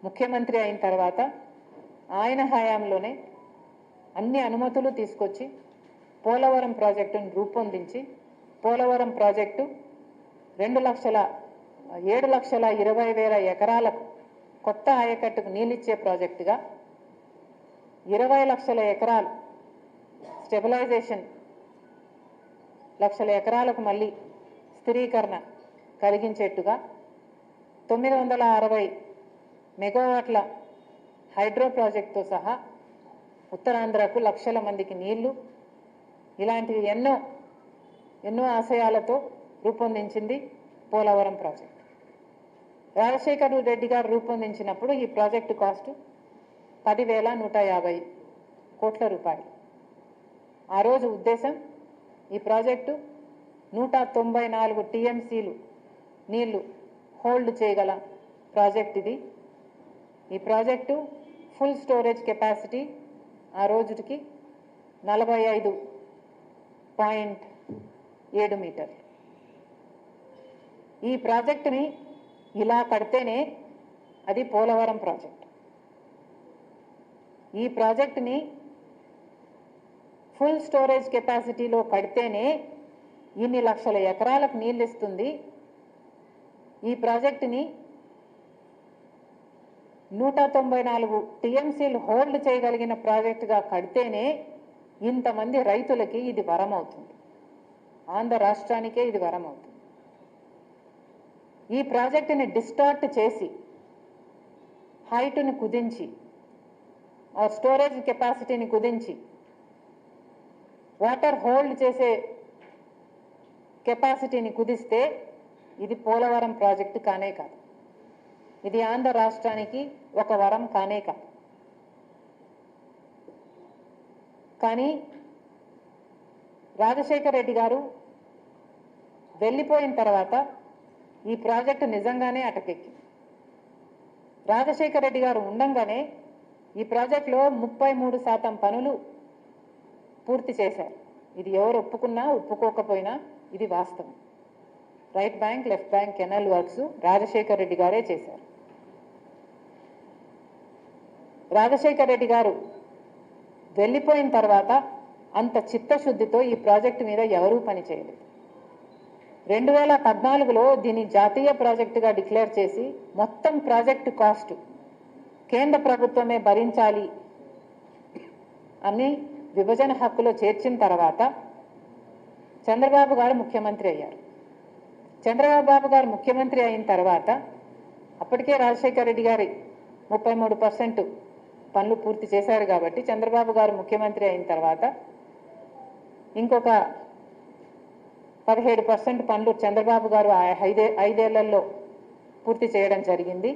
ముఖ్యమంత్రి అయిన తర్వాత ఆయన హయాంలోనే అన్ని అనుమతులు తీసుకొచ్చి పోలవరం ప్రాజెక్టును రూపొందించి పోలవరం ప్రాజెక్టు 7,20,000 ఎకరాలకు కొత్త ఆయకట్టుకు నీళ్ళిచ్చే ప్రాజెక్టుగా 20 లక్షల ఎకరాలు స్టెబిలైజేషన్ 1,00,000 ఎకరాలకు మళ్ళీ స్థిరీకరణ కలిగించేట్టుగా 960 మెగావాట్ల హైడ్రో ప్రాజెక్టుతో సహా ఉత్తరాంధ్రకు లక్షల మందికి నీళ్లు ఇలాంటివి ఎన్నో ఆశయాలతో రూపొందించింది పోలవరం ప్రాజెక్టు. రాజశేఖర్ రెడ్డి గారు రూపొందించినప్పుడు ఈ ప్రాజెక్టు కాస్ట్ 10,150 కోట్ల రూపాయలు. ఆ రోజు ఉద్దేశం ఈ ప్రాజెక్టు 194 టీఎంసీలు నీళ్లు హోల్డ్ చేయగల ప్రాజెక్ట్ ఇది. ఈ ప్రాజెక్టు ఫుల్ స్టోరేజ్ కెపాసిటీ ఆ రోజుకి 45.7 మీటర్లు. ఈ ప్రాజెక్టుని ఇలా కడితేనే అది పోలవరం ప్రాజెక్ట్. ఈ ప్రాజెక్టుని ఫుల్ స్టోరేజ్ కెపాసిటీలో కడితేనే ఇన్ని లక్షల ఎకరాలకు నీళ్ళు ఇస్తుంది. ఈ ప్రాజెక్టుని 194 టీఎంసీలు హోల్డ్ చేయగలిగిన ప్రాజెక్టుగా కడితేనే ఇంతమంది రైతులకి ఇది వరం అవుతుంది. ఆంధ్ర రాష్ట్రానికే ఇది వరం అవుతుంది. ఈ ప్రాజెక్టుని డిస్టార్ట్ చేసి హైట్ని కుదించి స్టోరేజ్ కెపాసిటీని కుదించి వాటర్ హోల్డ్ చేసే కెపాసిటీని కుదిస్తే ఇది పోలవరం ప్రాజెక్టు కానే కాదు. ఇది ఆంధ్ర రాష్ట్రానికి ఒక వరం కానే కాదు. కానీ రాజశేఖర్ రెడ్డి గారు వెళ్ళిపోయిన తర్వాత ఈ ప్రాజెక్టు నిజంగానే అటకెక్కింది. రాజశేఖర్ రెడ్డి గారు ఉండంగానే ఈ ప్రాజెక్టులో 33% పనులు పూర్తి చేశారు. ఇది ఎవరు ఒప్పుకున్నా ఒప్పుకోకపోయినా ఇది వాస్తవం. Right bank, left bank canal works Rajasekhar Reddy గారే చేశారు. రాజశేఖర్ రెడ్డి గారు వెళ్ళిపోయిన తర్వాత అంత చిత్తశుద్ధితో ఈ ప్రాజెక్టు మీద ఎవరూ పని చేయలేదు. 2014లో దీన్ని జాతీయ ప్రాజెక్టుగా డిక్లేర్ చేసి మొత్తం ప్రాజెక్టు కాస్ట్ కేంద్ర ప్రభుత్వమే భరించాలి అని విభజన హక్కులో చేర్చిన తర్వాత చంద్రబాబు గారు ముఖ్యమంత్రి అయ్యారు. చంద్రబాబు గారు ముఖ్యమంత్రి అయిన తర్వాత అప్పటికే రాజశేఖర్ రెడ్డి గారి 33% పనులు పూర్తి చేశారు కాబట్టి చంద్రబాబు గారు ముఖ్యమంత్రి అయిన తర్వాత ఇంకొక 17% పనులు చంద్రబాబు గారు 5 ఏళ్లలో పూర్తి చేయడం జరిగింది.